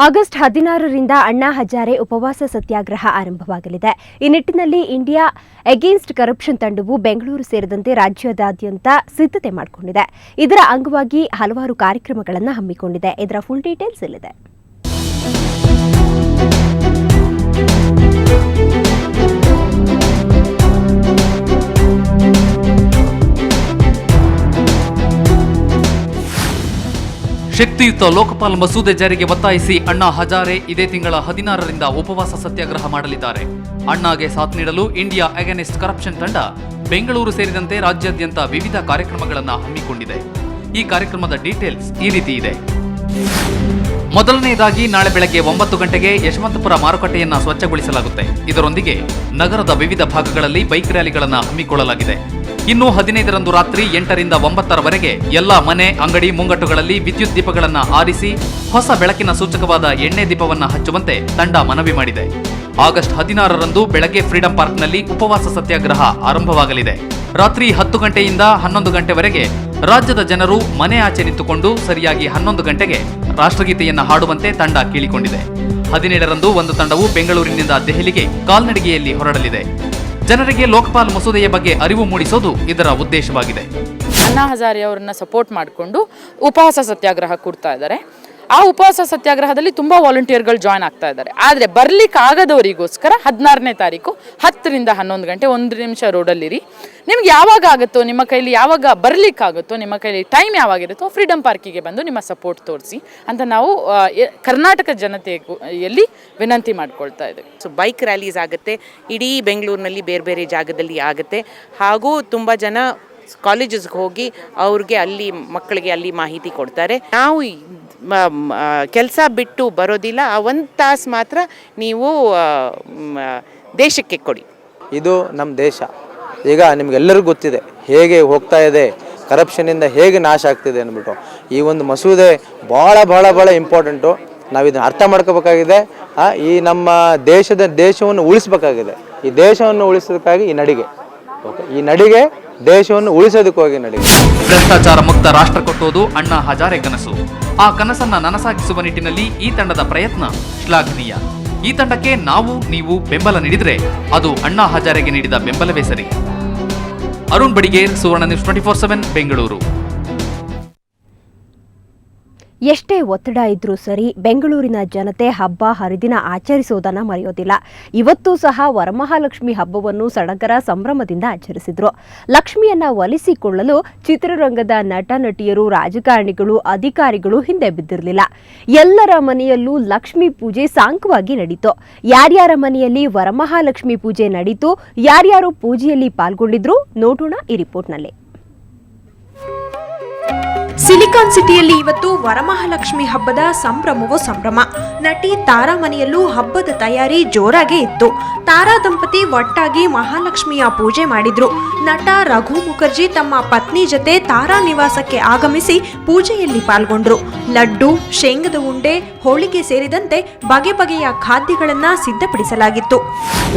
August 16ರಿಂದ Anna Hazare ಉಪವಾಸ ಸತ್ಯಾಗ್ರಹ ಆರಂಭವಾಗಲಿದೆ. ಈ ನಿಟ್ಟಿನಲ್ಲಿ ಇಂಡಿಯಾ ಅಗೇನ್ಸ್ಟ್ ಕರಪ್ಷನ್ ತಂಡವು ಬೆಂಗಳೂರು ಸೇರಿದಂತೆ ರಾಜ್ಯದಾದ್ಯಂತ ಸಿದ್ಧತೆ ಮಾಡಿಕೊಂಡಿದೆ. ಇದರ ಅಂಗವಾಗಿ ಹಲವಾರು ಕಾರ್ಯಕ್ರಮಗಳನ್ನು ಹಮ್ಮಿಕೊಂಡಿದೆ. ಇದರ ಫುಲ್ ಡೀಟೇಲ್ಸ್ ಇಲ್ಲಿದೆ. ಶಕ್ತಿಯುತ ಲೋಕಪಾಲ್ ಮಸೂದೆ ಜಾರಿಗೆ ಒತ್ತಾಯಿಸಿ ಅಣ್ಣಾ ಹಜಾರೆ ಇದೇ ತಿಂಗಳ 16ರಿಂದ ಉಪವಾಸ ಸತ್ಯಾಗ್ರಹ ಮಾಡಲಿದ್ದಾರೆ. ಅಣ್ಣಾಗೆ ಸಾಥ್ ನೀಡಲು ಇಂಡಿಯಾ ಅಗೇನ್ಸ್ಟ್ ಕರಪ್ಷನ್ ತಂಡ ಬೆಂಗಳೂರು ಸೇರಿದಂತೆ ರಾಜ್ಯಾದ್ಯಂತ ವಿವಿಧ ಕಾರ್ಯಕ್ರಮಗಳನ್ನು ಹಮ್ಮಿಕೊಂಡಿದೆ. ಈ ಕಾರ್ಯಕ್ರಮದ ಡೀಟೇಲ್ಸ್ ಈ ರೀತಿ ಇದೆ. ಮೊದಲನೆಯದಾಗಿ ನಾಳೆ ಬೆಳಗ್ಗೆ 9 ಗಂಟೆಗೆ ಯಶವಂತಪುರ ಮಾರುಕಟ್ಟೆಯನ್ನ ಸ್ವಚ್ಛಗೊಳಿಸಲಾಗುತ್ತೆ. ಇದರೊಂದಿಗೆ ನಗರದ ವಿವಿಧ ಭಾಗಗಳಲ್ಲಿ ಬೈಕ್ ರ್ಯಾಲಿಗಳನ್ನು ಹಮ್ಮಿಕೊಳ್ಳಲಾಗಿದೆ. ಇನ್ನು 15ರಂದು ರಾತ್ರಿ 8ರಿಂದ 9ರವರೆಗೆ ಎಲ್ಲಾ ಮನೆ, ಅಂಗಡಿ, ಮುಂಗಟ್ಟುಗಳಲ್ಲಿ ವಿದ್ಯುತ್ ದೀಪಗಳನ್ನು ಆರಿಸಿ ಹೊಸ ಬೆಳಕಿನ ಸೂಚಕವಾದ ಎಣ್ಣೆ ದೀಪವನ್ನು ಹಚ್ಚುವಂತೆ ತಂಡ ಮನವಿ ಮಾಡಿದೆ. ಆಗಸ್ಟ್ 16ರಂದು ಬೆಳಗ್ಗೆ ಫ್ರೀಡಂ ಪಾರ್ಕ್ನಲ್ಲಿ ಉಪವಾಸ ಸತ್ಯಾಗ್ರಹ ಆರಂಭವಾಗಲಿದೆ. ರಾತ್ರಿ 10 ಗಂಟೆಯಿಂದ 11 ಗಂಟೆವರೆಗೆ ರಾಜ್ಯದ ಜನರು ಮನೆ ಆಚೆ ನಿಂತುಕೊಂಡು ಸರಿಯಾಗಿ 11 ಗಂಟೆಗೆ ರಾಷ್ಟ್ರಗೀತೆಯನ್ನು ಹಾಡುವಂತೆ ತಂಡ ಕೇಳಿಕೊಂಡಿದೆ. 17ರಂದು ಒಂದು ತಂಡವು ಬೆಂಗಳೂರಿನಿಂದ ದೆಹಲಿಗೆ ಕಾಲ್ನಡಿಗೆಯಲ್ಲಿ ಹೊರಡಲಿದೆ. ಜನರಿಗೆ ಲೋಕಪಾಲ್ ಮಸೂದೆಯ ಬಗ್ಗೆ ಅರಿವು ಮೂಡಿಸೋದು ಇದರ ಉದ್ದೇಶವಾಗಿದೆ. ಅಣ್ಣಾ ಹಜಾರೆ ಅವರನ್ನ ಸಪೋರ್ಟ್ ಮಾಡಿಕೊಂಡು ಉಪವಾಸ ಸತ್ಯಾಗ್ರಹ ಕೊಡ್ತಾ ಇದ್ದಾರೆ. ಆ ಉಪವಾಸ ಸತ್ಯಾಗ್ರಹದಲ್ಲಿ ತುಂಬ ವಾಲಂಟಿಯರ್ಗಳು ಜಾಯ್ನ್ ಆಗ್ತಾ ಇದ್ದಾರೆ. ಆದರೆ ಬರ್ಲಿಕ್ಕೆ ಆಗದವರಿಗೋಸ್ಕರ 16ನೇ ತಾರೀಕು 10ರಿಂದ 11 ಗಂಟೆ 1 ನಿಮಿಷ ರೋಡಲ್ಲಿರಿ. ನಿಮ್ಗೆ ಯಾವಾಗ ಆಗುತ್ತೋ, ನಿಮ್ಮ ಕೈಲಿ ಯಾವಾಗ ಬರ್ಲಿಕ್ಕಾಗುತ್ತೋ, ನಿಮ್ಮ ಕೈಲಿ ಟೈಮ್ ಯಾವಾಗಿರುತ್ತೋ ಫ್ರೀಡಂ ಪಾರ್ಕಿಗೆ ಬಂದು ನಿಮ್ಮ ಸಪೋರ್ಟ್ ತೋರಿಸಿ ಅಂತ ನಾವು ಕರ್ನಾಟಕ ಜನತೆಯಲ್ಲಿ ವಿನಂತಿ ಮಾಡ್ಕೊಳ್ತಾ ಇದ್ದೀವಿ. ಸೊ ಬೈಕ್ ರ್ಯಾಲೀಸ್ ಆಗುತ್ತೆ, ಇಡೀ ಬೆಂಗಳೂರಿನಲ್ಲಿ ಬೇರೆ ಬೇರೆ ಜಾಗದಲ್ಲಿ ಆಗುತ್ತೆ. ಹಾಗೂ ತುಂಬ ಜನ ಕಾಲೇಜಸ್ಗೆ ಹೋಗಿ ಅವ್ರಿಗೆ ಅಲ್ಲಿ ಮಕ್ಕಳಿಗೆ ಅಲ್ಲಿ ಮಾಹಿತಿ ಕೊಡ್ತಾರೆ. ನಾವು ಕೆಲಸ ಬಿಟ್ಟು ಬರೋದಿಲ್ಲ, ಆ 1 ತಾಸು ಮಾತ್ರ ನೀವು ದೇಶಕ್ಕೆ ಕೊಡಿ. ಇದು ನಮ್ಮ ದೇಶ. ಈಗ ನಿಮಗೆಲ್ಲರಿಗೂ ಗೊತ್ತಿದೆ ಹೇಗೆ ಹೋಗ್ತಾ ಇದೆ, ಕರಪ್ಷನಿಂದ ಹೇಗೆ ನಾಶ ಆಗ್ತಿದೆ ಅಂದ್ಬಿಟ್ಟು. ಈ ಒಂದು ಮಸೂದೆ ಭಾಳ ಇಂಪಾರ್ಟೆಂಟು. ನಾವು ಇದನ್ನು ಅರ್ಥ ಮಾಡ್ಕೋಬೇಕಾಗಿದೆ. ಈ ನಮ್ಮ ದೇಶವನ್ನು ಉಳಿಸ್ಬೇಕಾಗಿದೆ. ಈ ದೇಶವನ್ನು ಉಳಿಸೋದಕ್ಕಾಗಿ ಈ ನಡಿಗೆ ದೇಶವನ್ನು ಉಳಿಸೋದಕ್ಕಾಗಿ ನಡಿಗೆ. ಭ್ರಷ್ಟಾಚಾರ ಮುಕ್ತ ರಾಷ್ಟ್ರ ಕೊಟ್ಟೋದು ಅಣ್ಣಾ ಹಜಾರೆ ಕನಸು. ಆ ಕನಸನ್ನ ನನಸಾಗಿಸುವ ನಿಟ್ಟಿನಲ್ಲಿ ಈ ತಂಡದ ಪ್ರಯತ್ನ ಶ್ಲಾಘನೀಯ. ಈ ತಂಡಕ್ಕೆ ನೀವು ಬೆಂಬಲ ನೀಡಿದ್ರೆ ಅದು ಅಣ್ಣಾ ಹಜಾರೆಗೆ ನೀಡಿದ ಬೆಂಬಲವೇ ಸರಿ. ಅರುಣ್ ಬಡಿಗೇರ್, ಸುವರ್ಣ ನ್ಯೂಸ್ 24/7 ಬೆಂಗಳೂರು. ಎಷ್ಟೇ ಒತ್ತಡ ಇದ್ರೂ ಸರಿ, ಬೆಂಗಳೂರಿನ ಜನತೆ ಹಬ್ಬ ಹರಿದಿನ ಆಚರಿಸೋದನ್ನ ಮರೆಯೋದಿಲ್ಲ. ಇವತ್ತೂ ಸಹ ವರಮಹಾಲಕ್ಷ್ಮಿ ಹಬ್ಬವನ್ನು ಸಡಗರ ಸಂಭ್ರಮದಿಂದ ಆಚರಿಸಿದ್ರು. ಲಕ್ಷ್ಮಿಯನ್ನ ಒಲಿಸಿಕೊಳ್ಳಲು ಚಿತ್ರರಂಗದ ನಟ ನಟಿಯರು, ರಾಜಕಾರಣಿಗಳು, ಅಧಿಕಾರಿಗಳು ಹಿಂದೆ ಬಿದ್ದಿರಲಿಲ್ಲ. ಎಲ್ಲರ ಮನೆಯಲ್ಲೂ ಲಕ್ಷ್ಮೀ ಪೂಜೆ ಸಾಂಗವಾಗಿ ನಡೀತು. ಯಾರ್ಯಾರ ಮನೆಯಲ್ಲಿ ವರಮಹಾಲಕ್ಷ್ಮಿ ಪೂಜೆ ನಡೀತು, ಯಾರ್ಯಾರು ಪೂಜೆಯಲ್ಲಿ ಪಾಲ್ಗೊಂಡಿದ್ರು ನೋಡೋಣ ಈ ರಿಪೋರ್ಟ್ನಲ್ಲಿ. ಸಿಲಿಕಾನ್ ಸಿಟಿಯಲ್ಲಿ ಇವತ್ತು ವರಮಹಾಲಕ್ಷ್ಮಿ ಹಬ್ಬದ ಸಂಭ್ರಮವೋ ಸಂಭ್ರಮ. ನಟಿ ತಾರಾ ಮನೆಯಲ್ಲೂ ಹಬ್ಬದ ತಯಾರಿ ಜೋರಾಗೇ ಇತ್ತು. ತಾರಾ ದಂಪತಿ ಒಟ್ಟಾಗಿ ಮಹಾಲಕ್ಷ್ಮಿಯ ಪೂಜೆ ಮಾಡಿದ್ರು. ನಟ ರಘು ಮುಖರ್ಜಿ ತಮ್ಮ ಪತ್ನಿ ಜೊತೆ ತಾರಾ ನಿವಾಸಕ್ಕೆ ಆಗಮಿಸಿ ಪೂಜೆಯಲ್ಲಿ ಪಾಲ್ಗೊಂಡ್ರು. ಲಡ್ಡು, ಶೇಂಗದ ಉಂಡೆ, ಹೋಳಿಗೆ ಸೇರಿದಂತೆ ಬಗೆ ಬಗೆಯ ಖಾದ್ಯಗಳನ್ನ ಸಿದ್ಧಪಡಿಸಲಾಗಿತ್ತು.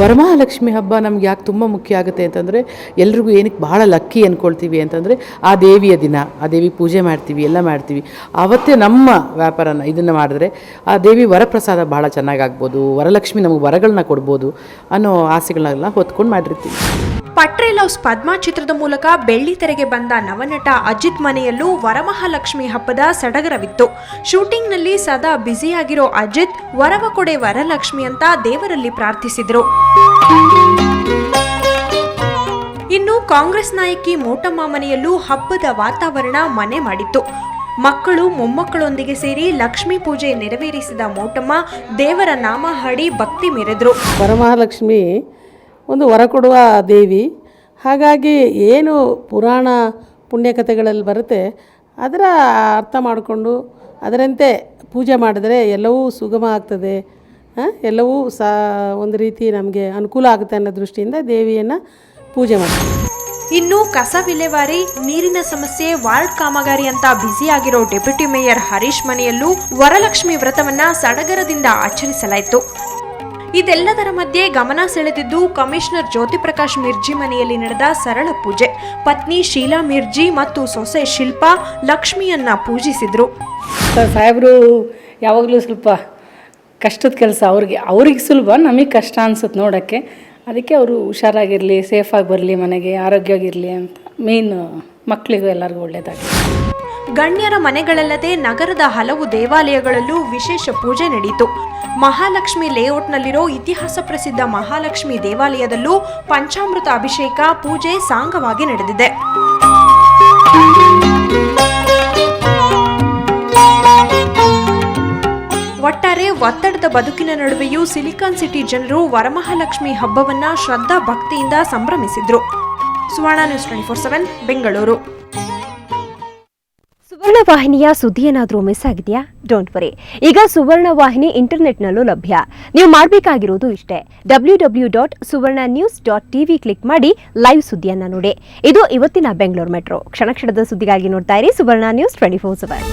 ವರಮಹಾಲಕ್ಷ್ಮಿ ಹಬ್ಬ ನಮ್ಗೆ ಯಾಕೆ ತುಂಬ ಮುಖ್ಯ ಆಗುತ್ತೆ ಅಂತಂದರೆ, ಎಲ್ರಿಗೂ ಏನಕ್ಕೆ ಭಾಳ ಲಕ್ಕಿ ಅಂದ್ಕೊಳ್ತೀವಿ ಅಂತಂದರೆ, ಆ ದೇವಿಯ ದಿನ ಆ ದೇವಿ ಪೂಜೆ ಮಾಡ್ತೀವಿ, ಎಲ್ಲ ಮಾಡ್ತೀವಿ. ಆವತ್ತೇ ನಮ್ಮ ವ್ಯಾಪಾರನ ಇದನ್ನು ಮಾಡಿದ್ರೆ ಆ ದೇವಿ ವರಪ್ರಸಾದ ಭಾಳ ಚೆನ್ನಾಗಾಗ್ಬೋದು, ವರಲಕ್ಷ್ಮಿ ನಮಗೆ ವರಗಳನ್ನ ಕೊಡ್ಬೋದು ಅನ್ನೋ ಆಸೆಗಳನ್ನೆಲ್ಲ ಹೊತ್ಕೊಂಡು ಮಾಡಿರ್ತೀವಿ. ಪಟ್ರೆ ಲವ್ಸ್ ಪದ್ಮಾ ಚಿತ್ರದ ಮೂಲಕ ಬೆಳ್ಳಿ ತೆರೆಗೆ ಬಂದ ನವನಟ ಅಜಿತ್ ಮನೆಯಲ್ಲೂ ವರಮಹಾಲಕ್ಷ್ಮಿ ಹಬ್ಬದ ಸಡಗರವಿತ್ತು. ಶೂಟಿಂಗ್ನಲ್ಲಿ ಸದಾ ಬ್ಯುಸಿಯಾಗಿರೋ ಅಜಿತ್ ವರವ ಕೊಡೆ ವರಲಕ್ಷ್ಮಿ ಅಂತ ದೇವರಲ್ಲಿ ಪ್ರಾರ್ಥಿಸಿದ್ರು. ಇನ್ನು ಕಾಂಗ್ರೆಸ್ ನಾಯಕಿ ಮೋಟಮ್ಮ ಮನೆಯಲ್ಲೂ ಹಬ್ಬದ ವಾತಾವರಣ ಮನೆ ಮಾಡಿತ್ತು. ಮಕ್ಕಳು ಮೊಮ್ಮಕ್ಕಳೊಂದಿಗೆ ಸೇರಿ ಲಕ್ಷ್ಮೀ ಪೂಜೆ ನೆರವೇರಿಸಿದ ಮೋಟಮ್ಮ ದೇವರ ನಾಮ ಹಾಡಿ ಭಕ್ತಿ ಮೆರೆದ್ರು. ವರಮಹಾಲಕ್ಷ್ಮಿ ಒಂದು ವರ ಕೊಡುವ ದೇವಿ. ಹಾಗಾಗಿ ಏನು ಪುರಾಣ ಪುಣ್ಯಕಥೆಗಳಲ್ಲಿ ಬರುತ್ತೆ ಅದರ ಅರ್ಥ ಮಾಡಿಕೊಂಡು ಅದರಂತೆ ಪೂಜೆ ಮಾಡಿದರೆ ಎಲ್ಲವೂ ಸುಗಮ ಆಗ್ತದೆ, ಎಲ್ಲವೂ ಒಂದು ರೀತಿ ನಮಗೆ ಅನುಕೂಲ ಆಗುತ್ತೆ ಅನ್ನೋ ದೃಷ್ಟಿಯಿಂದ ದೇವಿಯನ್ನು ಪೂಜೆ ಮಾಡ್ತೀವಿ. ಇನ್ನು ಕಸ ವಿಲೇವಾರಿ, ನೀರಿನ ಸಮಸ್ಯೆ, ವಾರ್ಡ್ ಕಾಮಗಾರಿ ಅಂತ ಬ್ಯುಸಿಯಾಗಿರೋ ಡೆಪ್ಯೂಟಿ ಮೇಯರ್ ಹರೀಶ್ ಮನೆಯಲ್ಲೂ ವರಲಕ್ಷ್ಮಿ ವ್ರತವನ್ನ ಸಡಗರದಿಂದ ಆಚರಿಸಲಾಯಿತು. ಇದೆಲ್ಲದರ ಮಧ್ಯೆ ಗಮನ ಸೆಳೆದಿದ್ದು ಕಮಿಷನರ್ ಜ್ಯೋತಿ ಪ್ರಕಾಶ್ ಮಿರ್ಜಿ ಮನೆಯಲ್ಲಿ ನಡೆದ ಸರಳ ಪೂಜೆ. ಪತ್ನಿ ಶೀಲಾ ಮಿರ್ಜಿ ಮತ್ತು ಸೊಸೆ ಶಿಲ್ಪಾ ಲಕ್ಷ್ಮಿಯನ್ನ ಪೂಜಿಸಿದ್ರು. ಸಾಹೇಬರು ಯಾವಾಗಲೂ ಸ್ವಲ್ಪ ಕಷ್ಟದ ಕೆಲಸ ಅವ್ರಿಗೆ ಸುಲಭ, ನಮಗೆ ಕಷ್ಟ ಅನ್ಸುತ್ತೆ ನೋಡೋಕ್ಕೆ. ಅದಕ್ಕೆ ಅವರು ಹುಷಾರಾಗಿರಲಿ, ಸೇಫಾಗಿ ಬರಲಿ, ಮನೆಗೆ ಆರೋಗ್ಯವಾಗಿರಲಿ ಅಂತ ಮೇನ್ ಮಕ್ಕಳಿಗೂ ಎಲ್ಲರಿಗೂ ಒಳ್ಳೆಯದಾಗಲಿ. ಗಣ್ಯರ ಮನೆಗಳಲ್ಲದೆ ನಗರದ ಹಲವು ದೇವಾಲಯಗಳಲ್ಲೂ ವಿಶೇಷ ಪೂಜೆ ನಡೆಯಿತು. ಮಹಾಲಕ್ಷ್ಮಿ ಲೇಔಟ್ನಲ್ಲಿರೋ ಇತಿಹಾಸ ಪ್ರಸಿದ್ಧ ಮಹಾಲಕ್ಷ್ಮಿ ದೇವಾಲಯದಲ್ಲೂ ಪಂಚಾಮೃತ ಅಭಿಷೇಕ ಪೂಜೆ ಸಾಂಗವಾಗಿ ನಡೆದಿದೆ. ಒಟ್ಟಾರೆ ಒತ್ತಡದ ಬದುಕಿನ ನಡುವೆಯೂ ಸಿಲಿಕಾನ್ ಸಿಟಿ ಜನರು ವರಮಹಾಲಕ್ಷ್ಮಿ ಹಬ್ಬವನ್ನ ಶ್ರದ್ಧಾ ಭಕ್ತಿಯಿಂದ ಸಂಭ್ರಮಿಸಿದ್ರು. ಸುವರ್ಣ ನ್ಯೂಸ್ 24/7 ಬೆಂಗಳೂರು. ಸುವರ್ಣ ವಾಹಿನಿಯ ಸುದ್ದಿ ಏನಾದರೂ ಮಿಸ್ ಆಗಿದೆಯಾ? ಡೋಂಟ್ ವರಿ, ಈಗ ಸುವರ್ಣ ವಾಹಿನಿ ಇಂಟರ್ನೆಟ್ನಲ್ಲೂ ಲಭ್ಯ. ನೀವು ಮಾಡಬೇಕಾಗಿರೋದು ಇಷ್ಟೇ, www.suvarnanews.tv ಕ್ಲಿಕ್ ಮಾಡಿ ಲೈವ್ ಸುದ್ದಿಯನ್ನ ನೋಡಿ. ಇದು ಇವತ್ತಿನ ಬೆಂಗಳೂರು ಮೆಟ್ರೋ. ಕ್ಷಣ ಕ್ಷಣದ ಸುದ್ದಿಗಾಗಿ ನೋಡ್ತಾ ಇರಿ ಸುವರ್ಣ ನ್ಯೂಸ್ 24/7.